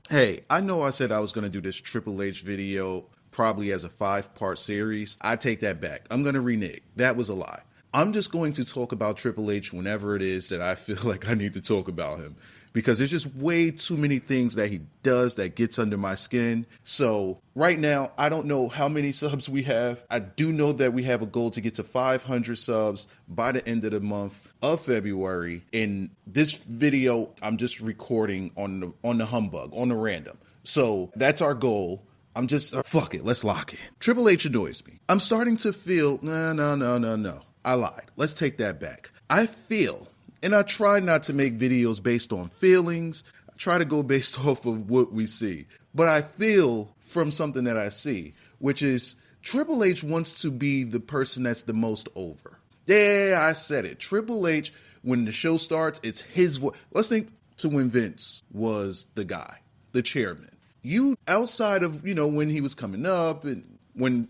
Hey, I know I said I was going to do this Triple H video probably as a 5-part series. I take that back. I'm going to renege. That was a lie. I'm just going to talk about Triple H whenever it is that I feel like I need to talk about him, because there's just way too many things that he does that gets under my skin. So right now, I don't know how many subs we have. I do know that we have a goal to get to 500 subs by the end of the month of February. In this video, I'm just recording on the humbug, on the random. So that's our goal. I'm just, fuck it, let's lock it. Triple H annoys me. I'm starting to feel, no. I lied. Let's take that back. I feel, and I try not to make videos based on feelings. I try to go based off of what we see. But I feel from something that I see, which is Triple H wants to be the person that's the most over. Yeah, I said it. Triple H, when the show starts, it's his voice. Let's think to when Vince was the guy, the chairman. You, outside of, when he was coming up and when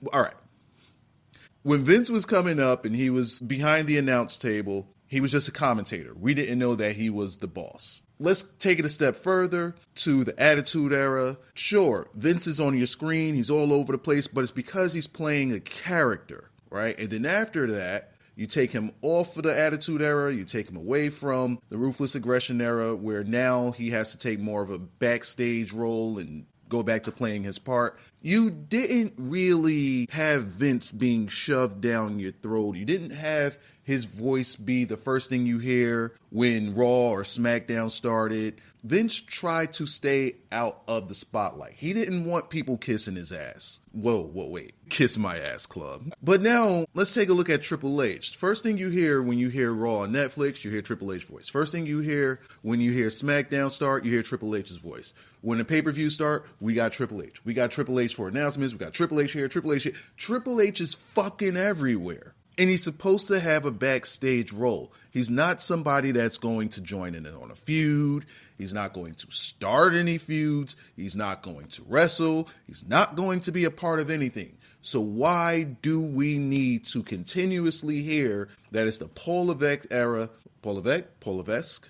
Vince was coming up and he was behind the announce table, he was just a commentator. We didn't know that he was the boss. Let's take it a step further to the Attitude Era. Sure, Vince is on your screen. He's all over the place, but it's because he's playing a character, right? And then after that, you take him off of the Attitude Era. You take him away from the Ruthless Aggression Era, where now he has to take more of a backstage role and go back to playing his part. You didn't really have Vince being shoved down your throat. You didn't have his voice be the first thing you hear when Raw or SmackDown started. Vince tried to stay out of the spotlight. He didn't want people kissing his ass. Wait. Kiss my ass club. But now, let's take a look at Triple H. First thing you hear when you hear Raw on Netflix, you hear Triple H voice. First thing you hear when you hear SmackDown start, you hear Triple H's voice. When the pay-per-view start, we got Triple H. We got Triple H for announcements. We got Triple H here, Triple H here. Triple H is fucking everywhere. And he's supposed to have a backstage role. He's not somebody that's going to join in on a feud. He's not going to start any feuds. He's not going to wrestle. He's not going to be a part of anything. So why do we need to continuously hear that it's the Polevek era? Polevesky?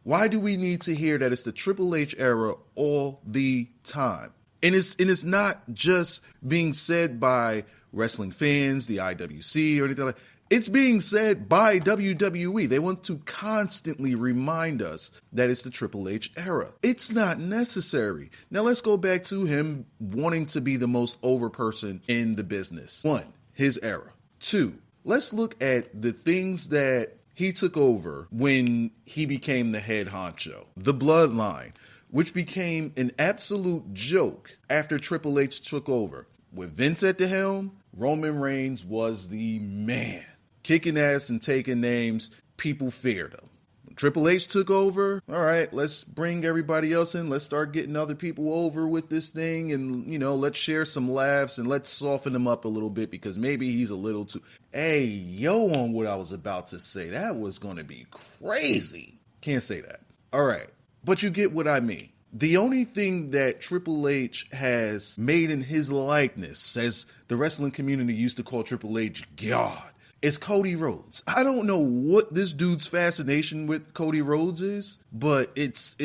Why do we need to hear that it's the Triple H era all the time? And it's not just being said by wrestling fans, the IWC, or anything like that. It's being said by WWE. They want to constantly remind us that it's the Triple H era. It's not necessary. Now let's go back to him wanting to be the most over person in the business. 1, his era. 2, let's look at the things that he took over when he became the head honcho. The Bloodline, which became an absolute joke after Triple H took over. With Vince at the helm, Roman Reigns was the man. Kicking ass and taking names, people feared him. When Triple H took over, all right, let's bring everybody else in. Let's start getting other people over with this thing and, let's share some laughs and let's soften him up a little bit because maybe he's a little too... on what I was about to say. That was going to be crazy. Can't say that. All right, but you get what I mean. The only thing that Triple H has made in his likeness, as the wrestling community used to call Triple H God, is Cody Rhodes. I don't know what this dude's fascination with Cody Rhodes is, but it's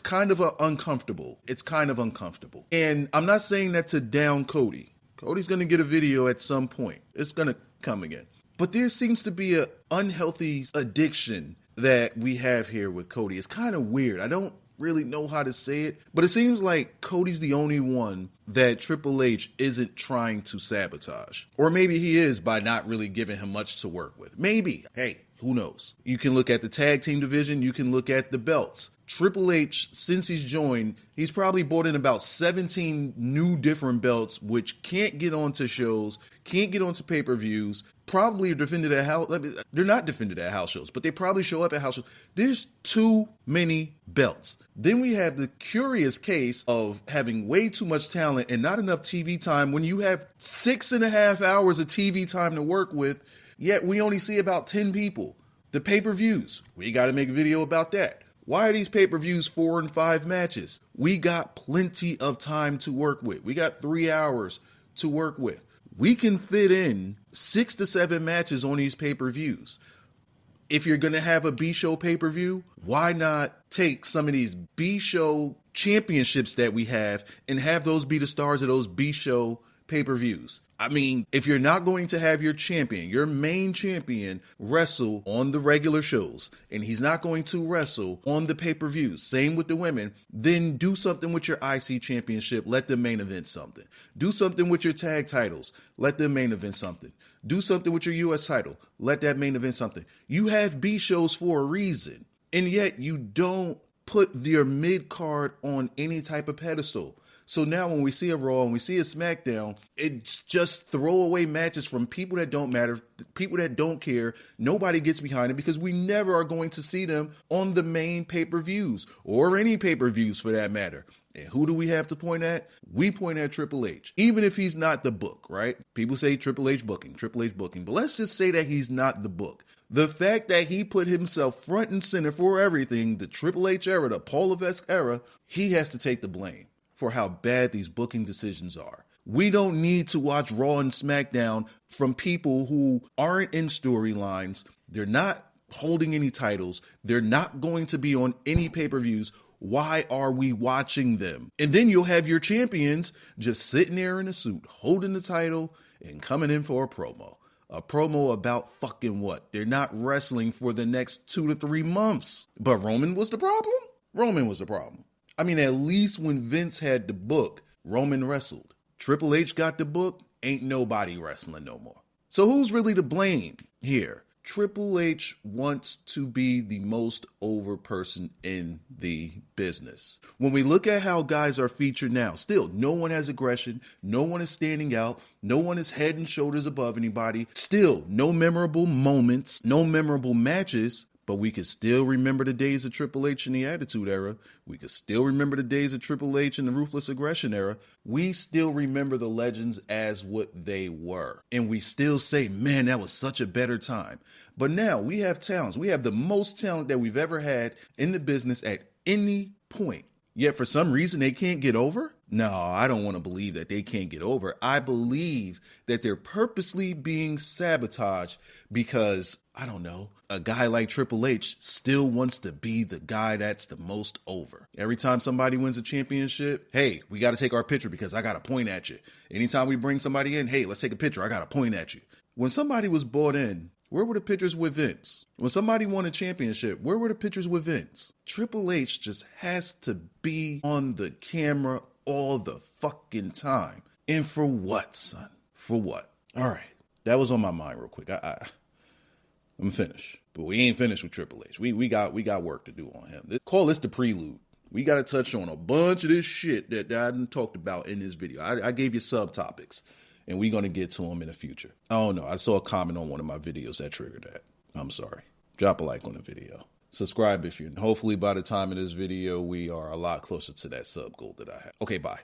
kind of uncomfortable. It's kind of uncomfortable. And I'm not saying that to down Cody. Cody's going to get a video at some point. It's going to come again. But there seems to be an unhealthy addiction that we have here with Cody. It's kind of weird. I don't really know how to say it, but it seems like Cody's the only one that Triple H isn't trying to sabotage. Or maybe he is by not really giving him much to work with. Maybe. Hey, who knows? You can look at the tag team division. You can look at the belts. Triple H, since he's joined, he's probably brought in about 17 new different belts, which can't get onto shows, can't get onto pay-per-views, probably are defended at house. They're not defended at house shows, but they probably show up at house shows. There's too many belts. Then we have the curious case of having way too much talent and not enough TV time when you have 6.5 hours of TV time to work with, yet we only see about 10 people. The pay-per-views, we got to make a video about that. Why are these pay-per-views 4 and 5 matches? We got plenty of time to work with. We got 3 hours to work with. We can fit in 6 to 7 matches on these pay-per-views. if you're going to have a B-show pay-per-view, why not take some of these B-show championships that we have and have those be the stars of those B-show pay-per-views? I mean, if you're not going to have your champion, your main champion, wrestle on the regular shows, and he's not going to wrestle on the pay-per-views, same with the women, then do something with your IC championship. Let them main event something. Do something with your tag titles. Let them main event something. Do something with your US title. Let that main event something. You have B shows for a reason, and yet you don't put your mid-card on any type of pedestal. So now when we see a Raw and we see a SmackDown, it's just throwaway matches from people that don't matter, people that don't care. Nobody gets behind it because we never are going to see them on the main pay-per-views or any pay-per-views for that matter. And who do we have to point at? We point at Triple H, even if he's not the book, right? People say Triple H booking, but let's just say that he's not the book. The fact that he put himself front and center for everything, the Triple H era, the Paul Levesque era, he has to take the blame for how bad these booking decisions are. We don't need to watch Raw and SmackDown from people who aren't in storylines. They're not holding any titles. They're not going to be on any pay-per-views. Why are we watching them? And then you'll have your champions just sitting there in a suit, holding the title and coming in for a promo. A promo about fucking what? They're not wrestling for the next 2 to 3 months. But Roman was the problem? Roman was the problem. I mean, at least when Vince had the book, Roman wrestled. Triple H got the book, ain't nobody wrestling no more. So who's really to blame here? Triple H wants to be the most over person in the business. When we look at how guys are featured now, still, no one has aggression. No one is standing out. No one is head and shoulders above anybody. Still, no memorable moments, no memorable matches. But we can still remember the days of Triple H in the Attitude Era. We can still remember the days of Triple H in the Ruthless Aggression Era. We still remember the legends as what they were. And we still say, man, that was such a better time. But now we have talents. We have the most talent that we've ever had in the business at any point. Yet for some reason they can't get over? No, I don't want to believe that they can't get over. I believe that they're purposely being sabotaged because, I don't know, a guy like Triple H still wants to be the guy that's the most over. Every time somebody wins a championship, hey, we got to take our picture because I got to point at you. Anytime we bring somebody in, hey, let's take a picture. I got to point at you. When somebody was brought in, where were the pictures with Vince? When somebody won a championship, where were the pictures with Vince? Triple H just has to be on the camera all the fucking time. And for what, son? For what? All right. That was on my mind real quick. I'm finished. But we ain't finished with Triple H. We got work to do on him. Call this the prelude. We got to touch on a bunch of this shit that I didn't talked about in this video. I gave you subtopics, and we're going to get to them in the future. I don't know. I saw a comment on one of my videos that triggered that. I'm sorry. Drop a like on the video. Subscribe if you're. Hopefully by the time of this video, we are a lot closer to that sub goal that I have. Okay, bye.